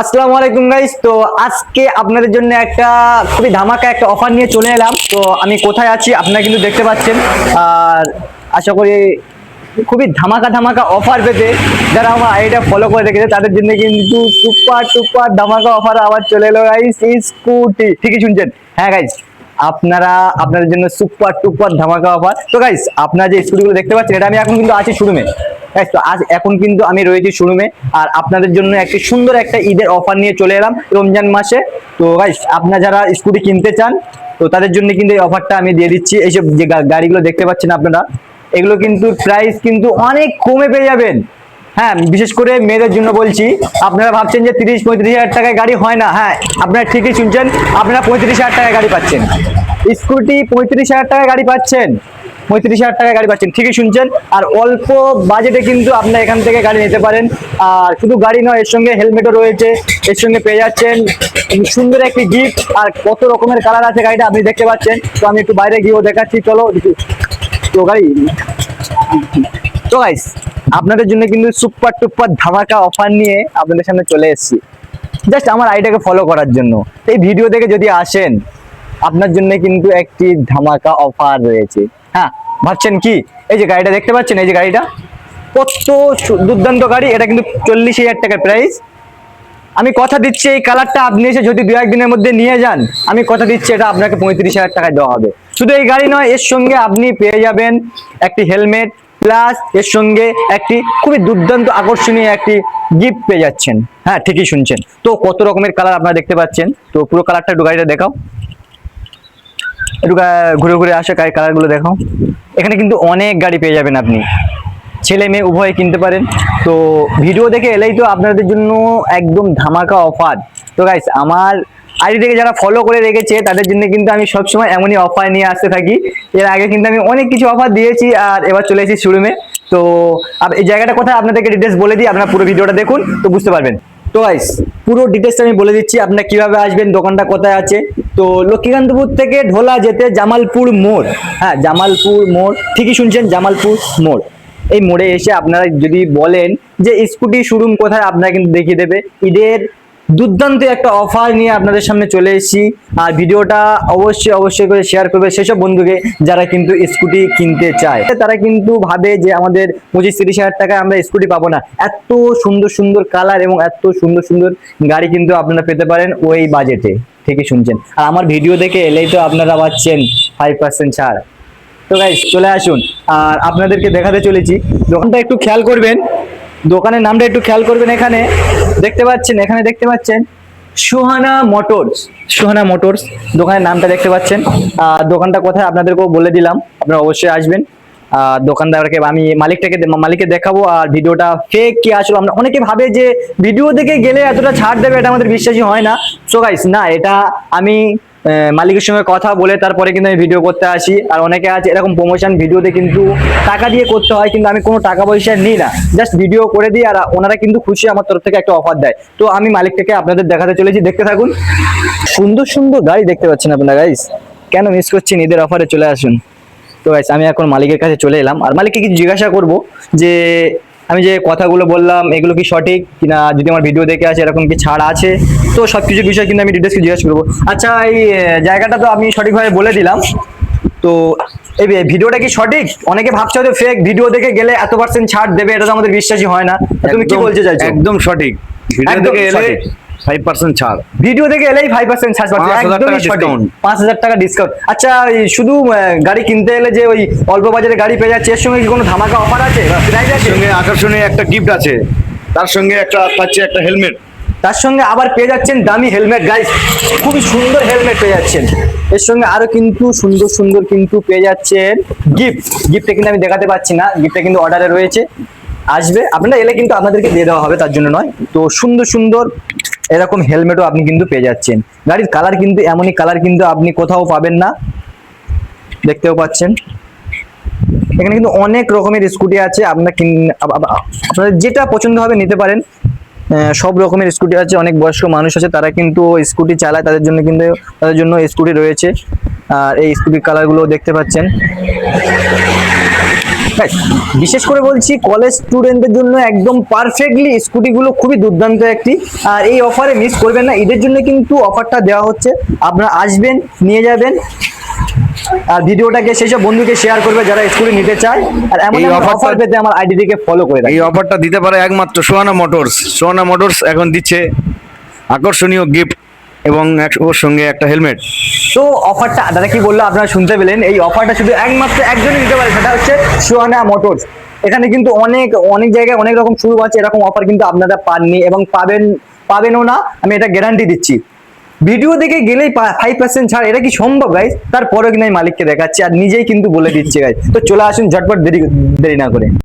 আসসালামু আলাইকুম গাইস। তো আজকে আপনাদের জন্য একটা খুবই ধামাকা একটা অফার নিয়ে চলে এলাম। তো আমি কোথায় আছি আপনারা কিন্তু দেখতে পাচ্ছেন। আর আশা করি খুবই ধামাকা ধামাকা অফার পেতে যারা আমার আইডিটা ফলো করে রেখেছে তাদের জন্য কিন্তু সুপার সুপার ধামাকা অফার আবার চলে এলো গাইস। স্কুটি ঠিকই শুনছেন, হ্যাঁ গাইস, আপনাদের জন্য সুপার টুপার ধামাকা অফার। তো গাইস আপনারা যে স্কুটিগুলো দেখতে পাচ্ছেন এটা আমি এখন কিন্তু আছি শোরুমে। তো আজ এখন কিন্তু আমি রয়েছি শোরুমে আর আপনাদের জন্য একটি সুন্দর একটা ঈদের অফার নিয়ে চলে এলাম রমজান মাসে। তো গাইস আপনারা যারা স্কুটি কিনতে চান তো তাদের জন্য কিন্তু এই অফারটা আমি দিয়ে দিচ্ছি। এইসব যে গাড়িগুলো দেখতে পাচ্ছেন আপনারা, এগুলো কিন্তু প্রাইস কিন্তু অনেক কমে পেয়ে যাবেন। হ্যাঁ, বিশেষ করে মেয়েদের জন্য বলছি। আপনারা ভাবছেন যে 30-35 হাজার টাকায় গাড়ি হয় না, হ্যাঁ আপনারা ঠিকই শুনছেন, আপনারা 35 হাজার টাকায় গাড়ি পাচ্ছেন। স্কুটি 35 হাজার টাকায় গাড়ি পাচ্ছেন, 35 হাজার টাকায় গাড়ি পাচ্ছেন, ঠিকই শুনছেন। আর অল্প বাজেটে কিন্তু আপনারা এখান থেকে গাড়ি নিতে পারেন। আর শুধু গাড়ি নয়, এর সঙ্গে হেলমেটও রয়েছে, এর সঙ্গে পেয়ে যাচ্ছেন সুন্দর একটি গিফট। আর কত রকমের কালার আছে গাড়িটা আপনি দেখতে পাচ্ছেন। তো আমি একটু বাইরে গিয়েও দেখাচ্ছি, চলো। তো গাড়ি তো গাইস আপনাদের জন্য কিন্তু সুপার টুপার ধামাকা অফার নিয়ে আপনাদের সামনে চলে এসেছি, জাস্ট আমার আইডিয়াকে ফলো করার জন্য। এই ভিডিও দেখে যদি আসেন আপনার জন্য কিন্তু একটি ধামাকা অফার রয়েছে। হ্যাঁ, ভাবছেন কি? এই যে গাড়িটা দেখতে পাচ্ছেন, এই যে গাড়িটা কত দুর্দান্ত গাড়ি, এটা কিন্তু 40,000 টাকা প্রাইস। আমি কথা দিচ্ছি এই কালারটা আপনি এসে যদি 2-1 দিনের মধ্যে নিয়ে যান, আমি কথা দিচ্ছি এটা আপনাকে 35,000 টাকায় দেওয়া হবে। শুধু এই গাড়ি নয়, এর সঙ্গে আপনি পেয়ে যাবেন একটি হেলমেট, প্লাস এর সঙ্গে একটি খুবই দুর্দান্ত আকর্ষণীয় একটি গিফট পেয়ে যাচ্ছেন। হ্যাঁ ঠিকই শুনছেন। তো কত রকমের কালার আপনারা দেখতে পাচ্ছেন। তো পুরো কালারটা একটু গাড়িটা দেখাও, একটু ঘুরে ঘুরে আসে কালারগুলো দেখাও। এখানে কিন্তু অনেক গাড়ি পেয়ে যাবেন, আপনি ছেলে মেয়ে উভয়ে কিনতে পারেন। তো ভিডিও দেখে এলেই তো আপনাদের জন্য একদম ধামাকা অফার। তো গাইস আমার আইডি থেকে যারা ফলো করে রেখেছে তাদের জন্য কিন্তু আমি সবসময় এমনই অফার নিয়ে আসতে থাকি। এর আগে কিন্তু আমি অনেক কিছু অফার দিয়েছি আর এবার চলে এসেছি শোরুমে। তো এই জায়গাটা কোথায় আপনাদেরকে ডিটেলস বলে দিই, আপনারা পুরো ভিডিওটা দেখুন তো বুঝতে পারবেন। তো গাইস পুরো ডিটেলসটা আমি বলে দিচ্ছি, আপনারা কিভাবে আসবেন, দোকানটা কোথায় আছে। তো লক্ষ্মীকান্তপুর থেকে ঢোলা যেতে জামালপুর মোড়, হ্যাঁ জামালপুর মোড়, ঠিকই শুনছেন, জামালপুর মোড়। এই মোড়ে এসে আপনারা যদি বলেন যে স্কুটি শোরুম কোথায়, আপনারা কিন্তু দেখিয়ে দেবে। ঈদের দুর্দান্ত একটা অফার নিয়ে আপনাদের সামনে চলে এসেছি। আর ভিডিওটা অবশ্যই অবশ্যই করে শেয়ার করবে সেসব বন্ধুকে যারা কিন্তু স্কুটি কিনতে চায়। তারা কিন্তু ভাবে যে আমাদের 25-30 হাজার টাকায় আমরা স্কুটি পাবো না। এত সুন্দর সুন্দর কালার এবং এত সুন্দর সুন্দর গাড়ি কিন্তু আপনারা পেতে পারেন ওই বাজেটে, ঠিকই শুনছেন। আর আমার ভিডিও দেখে এলেই তো আপনারা পাচ্ছেন 5% ছাড়। তো গাইস চলে আসুন, আর আপনাদেরকে দেখাতে চলেছি। দোকানটা একটু খেয়াল করবেন, দোকানের নামটা একটু খেয়াল করবেন। এখানে দেখতে পাচ্ছেন সুহানা মোটরস, সুহানা মোটরস দোকানের নামটা দেখতে পাচ্ছেন। দোকানটা কোথায় আপনাদেরকেও বলে দিলাম, আপনারা অবশ্যই আসবেন। দোকানদারকে আমি মালিককে দেখাবো। আর ভিডিওটা ফেক কি আসলে, আমরা অনেকে ভাবে যে ভিডিও দেখে গেলে এতটা ছাড় দেবে, এটা আমাদের বিশ্বাসী হয় না। সো গাইস না, এটা আমি মালিকের সঙ্গে কথা বলে তারপরে কিন্তু আমি ভিডিও করতে আসি। আর অনেকে আছে এরকম প্রমোশন ভিডিওতে কিন্তু টাকা দিয়ে করতে হয়, কিন্তু আমি কোনো টাকা পয়সা নিই না, জাস্ট ভিডিও করে দিই। আর ওনারা কিন্তু খুশি, আমার তরফ থেকে একটা অফার দেয়। তো আমি মালিকটাকে আপনাদের দেখাতে চলেছি, দেখতে থাকুন। সুন্দর সুন্দর গাড়ি দেখতে পাচ্ছেন আপনারা গাইস, কেন মিস করছেন? ঈদের অফারে চলে আসুন। তো গাইস আমি এখন মালিকের কাছে চলে এলাম, আর মালিককে কিছু জিজ্ঞাসা করব যে আমি যে কথাগুলো বললাম এগুলো কি সঠিক কিনা, যদি আমার ভিডিও দেখে আসে এরকম কি ছাড় আছে। তো সবকিছু বিষয় কিন্তু আমি ডিটেলসে জিজ্ঞাসা করবো। আচ্ছা এই জায়গাটা তো আমি সঠিকভাবে বলে দিলাম, তো এই ভিডিওটা কি সঠিক? অনেকে ভাবছে হয়তো ফেক, ভিডিও দেখে গেলে এত % ছাড় দেবে, এটা তো আমাদের বিশ্বাসী হয় না। তুমি কি বলতে চাইছো? একদম সঠিক। ভিডিও দেখে এলে 5% ছাড়, ভিডিও দেখে এলেই 5% ছাড় পাচ্ছেন, একদমই সঠিক। 5,000 টাকা ডিসকাউন্ট। আচ্ছা শুধু গাড়ি কিনতে এলে যে ওই অল্প বাজারে গাড়ি পেয়ে যাচ্ছে, এর সঙ্গে কি কোনো ধামাকা অফার আছে বা প্রাইস আছে? সঙ্গে আকর্ষণীয় একটা গিফট আছে, তার সঙ্গে একটা পাচ্ছে একটা হেলমেট, তার সঙ্গে আবার পেয়ে যাচ্ছেন দামি হেলমেট। গাইস খুবই সুন্দর হেলমেট পেয়ে যাচ্ছেন, এর সঙ্গে আরো কিন্তু সুন্দর সুন্দর কিন্তু পেয়ে যাচ্ছেন গিফট। গিফটটা কিন্তু আমি দেখাতে পাচ্ছি না, গিফটটা কিন্তু অর্ডারে রয়েছে, আসবে। আপনারা এলে কিন্তু আপনাদেরকে দিয়ে দেওয়া হবে, তার জন্য নয়। তো সুন্দর সুন্দর এরকম হেলমেটও আপনি কিন্তু পেয়ে যাচ্ছেন। গাড়ির কালার কিন্তু এমনই কালার কিন্তু আপনি কোথাও পাবেন না, দেখতেও পাচ্ছেন। এখানে কিন্তু অনেক রকমের স্কুটি আছে, আপনাদের যেটা পছন্দ হবে নিতে পারেন। সব রকমের স্কুটি আছে, অনেক বয়স্ক মানুষ আছে তারা কিন্তু স্কুটি চালায়, তাদের জন্য স্কুটি রয়েছে। আর এই স্কুটির কালারগুলো দেখতে পাচ্ছেন। Guys, বিশেষ করে বলছি কলেজ স্টুডেন্টদের জন্য একদম পারফেক্টলি স্কুটিগুলো খুবই দুর্দান্ত একটি, আর এই অফারে মিস করবেন না। ঈদের জন্য কিন্তু অফারটা দেওয়া হচ্ছে, আপনারা আসবেন নিয়ে যাবেন, আর ভিডিওটাকে সেসব বন্ধুকে শেয়ার করবে যারা স্কুটি নিতে চায়। আর এমন এই অফার offer-টা- পেতে আমার আইডিটিকে ফলো করে এই রাখবেন। অফারটা দিতে পারে একমাত্র সোহানা মোটরস। সোহানা মোটরস এখন দিচ্ছে আকর্ষণীয় গিফট এবং ওর সঙ্গে একটা হেলমেট। তো অফারটা দাদা কি বললো আপনারা শুনতে পেলেন, এই অফারটা শুধু একমাত্র একজনই নিতে পারে, সেটা হচ্ছে সুহানা মোটরস। এখানে কিন্তু অনেক অনেক জায়গায় অনেক রকম শুরু আছে, এরকম অফার কিন্তু আপনারা পাননি এবং পাবেনও না, আমি এটা গ্যারান্টি দিচ্ছি। ভিডিও দেখে গেলেই 5% ছাড়, এটা কি সম্ভব গাইজ? তারপরেও কিন্তু আমি মালিককে দেখাচ্ছি আর নিজেই কিন্তু বলে দিচ্ছি গাইজ। তো চলে আসুন ঝটপট, দেরি না করে।